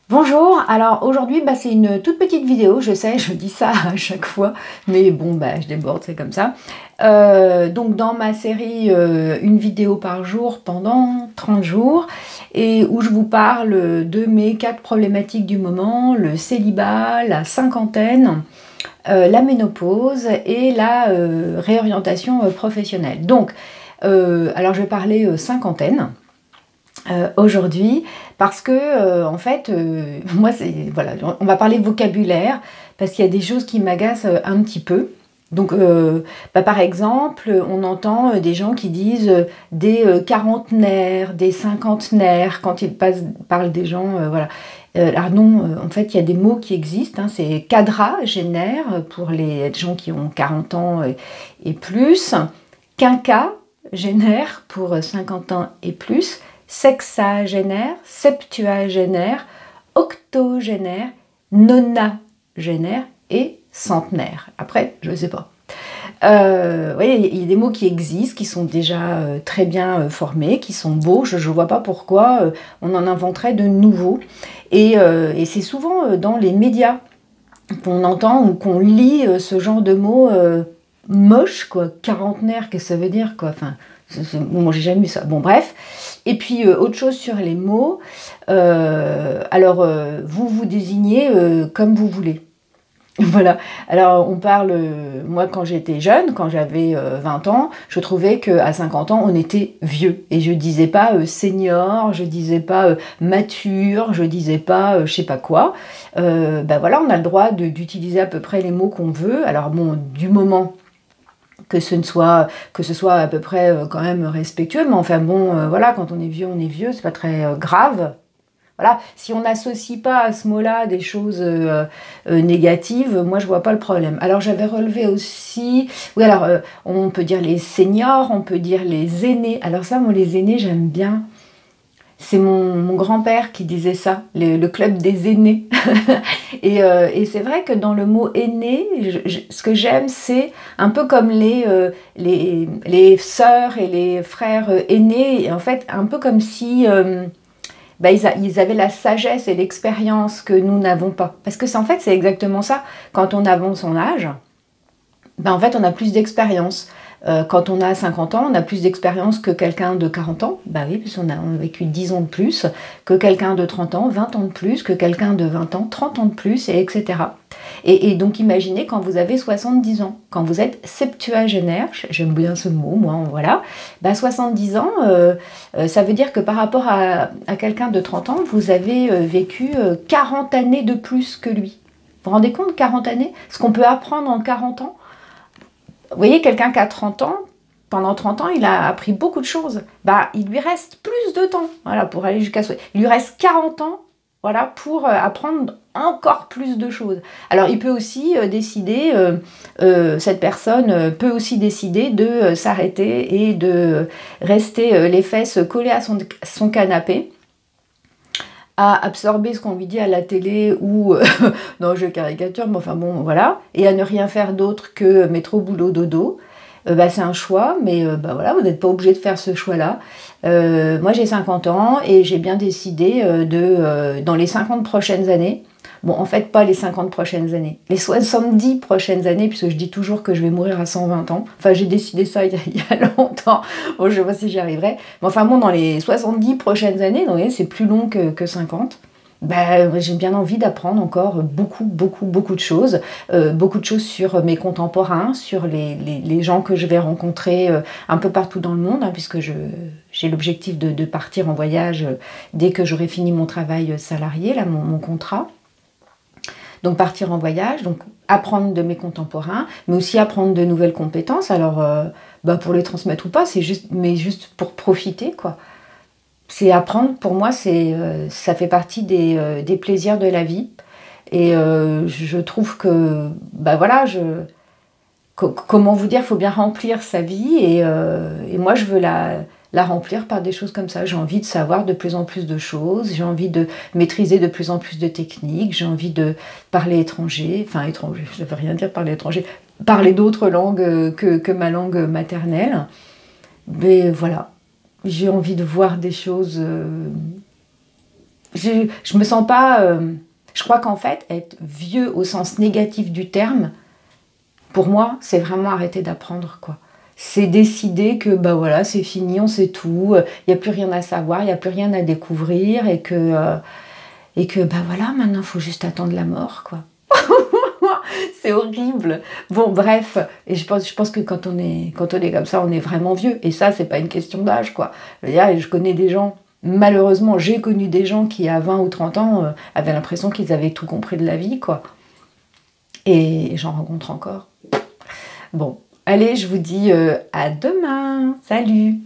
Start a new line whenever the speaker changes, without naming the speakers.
Bonjour, alors aujourd'hui c'est une toute petite vidéo, je sais, je dis ça à chaque fois, mais bon je déborde, c'est comme ça. Donc dans ma série une vidéo par jour pendant 30 jours, et où je vous parle de mes 4 problématiques du moment, le célibat, la cinquantaine, la ménopause et la réorientation professionnelle. Donc, alors je vais parler cinquantaine. Aujourd'hui parce que en fait moi c'est voilà, on va parler vocabulaire parce qu'il y a des choses qui m'agacent un petit peu. Donc par exemple on entend des gens qui disent des quarantenaires, des cinquantenaires quand ils parlent des gens voilà. Alors non, en fait il y a des mots qui existent, hein, c'est quadragénaire pour les gens qui ont 40 ans et plus, quinquagénaire pour 50 ans et plus, sexagénaire, septuagénaire, octogénaire, nonagénaire et centenaire. Après, je ne sais pas. Il y a des mots qui existent, qui sont déjà très bien formés, qui sont beaux. Je ne vois pas pourquoi on en inventerait de nouveaux. Et c'est souvent dans les médias qu'on entend ou qu'on lit ce genre de mots moches, quoi. Quarantenaire, qu'est-ce que ça veut dire, quoi? Enfin, bon, j'ai jamais vu ça. Bon, bref. Et puis, autre chose sur les mots. Vous vous désignez comme vous voulez. Voilà. Alors, on parle, moi, quand j'étais jeune, quand j'avais 20 ans, je trouvais qu'à 50 ans, on était vieux. Et je disais pas senior, je disais pas mature, je disais pas je sais pas quoi. Voilà, on a le droit d'utiliser à peu près les mots qu'on veut. Alors, bon, du moment que ce soit à peu près quand même respectueux, mais enfin bon, voilà, quand on est vieux, c'est pas très grave. Voilà, si on n'associe pas à ce mot-là des choses négatives, moi je vois pas le problème. Alors j'avais relevé aussi, oui alors on peut dire les seniors, on peut dire les aînés. Alors ça, moi les aînés j'aime bien. C'est mon grand-père qui disait ça, le club des aînés. Et c'est vrai que dans le mot aîné, ce que j'aime, c'est un peu comme les sœurs et les frères aînés, et en fait, un peu comme si ils avaient la sagesse et l'expérience que nous n'avons pas. Parce que en fait, c'est exactement ça. Quand on avance en âge, en fait, on a plus d'expérience. Quand on a 50 ans, on a plus d'expérience que quelqu'un de 40 ans. Bah oui, puisqu'on on a vécu 10 ans de plus, que quelqu'un de 30 ans, 20 ans de plus, que quelqu'un de 20 ans, 30 ans de plus, et etc. Et donc imaginez quand vous avez 70 ans, quand vous êtes septuagénaire, j'aime bien ce mot, moi, voilà, 70 ans, ça veut dire que par rapport à quelqu'un de 30 ans, vous avez vécu 40 années de plus que lui. Vous vous rendez compte, 40 années? Ce qu'on peut apprendre en 40 ans? Vous voyez, quelqu'un qui a 30 ans, pendant 30 ans, il a appris beaucoup de choses. Il lui reste plus de temps, voilà, pour aller jusqu'à soi. Il lui reste 40 ans, voilà, pour apprendre encore plus de choses. Alors, il peut aussi décider, cette personne peut aussi décider de s'arrêter et de rester les fesses collées à son canapé, à absorber ce qu'on lui dit à la télé ou non je caricature mais enfin bon voilà, et à ne rien faire d'autre que métro boulot dodo. C'est un choix, mais voilà, vous n'êtes pas obligé de faire ce choix là. Moi j'ai 50 ans et j'ai bien décidé dans les 50 prochaines années, bon en fait pas les 50 prochaines années, les 70 prochaines années, puisque je dis toujours que je vais mourir à 120 ans, enfin j'ai décidé ça il y a longtemps, bon je sais pas si j'y arriverai, mais enfin bon dans les 70 prochaines années, donc c'est plus long que 50. J'ai bien envie d'apprendre encore beaucoup de choses sur mes contemporains, sur les gens que je vais rencontrer un peu partout dans le monde, hein, puisque j'ai l'objectif de partir en voyage dès que j'aurai fini mon travail salarié, là, mon contrat. Donc partir en voyage, donc apprendre de mes contemporains, mais aussi apprendre de nouvelles compétences. Alors pour les transmettre ou pas, mais juste pour profiter, quoi. C'est apprendre, pour moi, ça fait partie des plaisirs de la vie. Et je trouve que, comment vous dire, il faut bien remplir sa vie. Et moi, je veux la remplir par des choses comme ça. J'ai envie de savoir de plus en plus de choses. J'ai envie de maîtriser de plus en plus de techniques. J'ai envie de parler étranger. Enfin, étranger, ça ne veut rien dire parler étranger. Parler d'autres langues que ma langue maternelle. Mais voilà. J'ai envie de voir des choses je me sens pas... je crois qu'en fait, être vieux au sens négatif du terme, pour moi, c'est vraiment arrêter d'apprendre, quoi. C'est décider que, bah voilà, c'est fini, on sait tout, il n'y a plus rien à savoir, il n'y a plus rien à découvrir, et que bah voilà, maintenant, il faut juste attendre la mort, quoi. C'est horrible. Bon, bref, et je pense que quand on est comme ça, on est vraiment vieux. Et ça, c'est pas une question d'âge, quoi. Je connais des gens, malheureusement, j'ai connu des gens qui, à 20 ou 30 ans, avaient l'impression qu'ils avaient tout compris de la vie, quoi. Et j'en rencontre encore. Bon, allez, je vous dis à demain. Salut!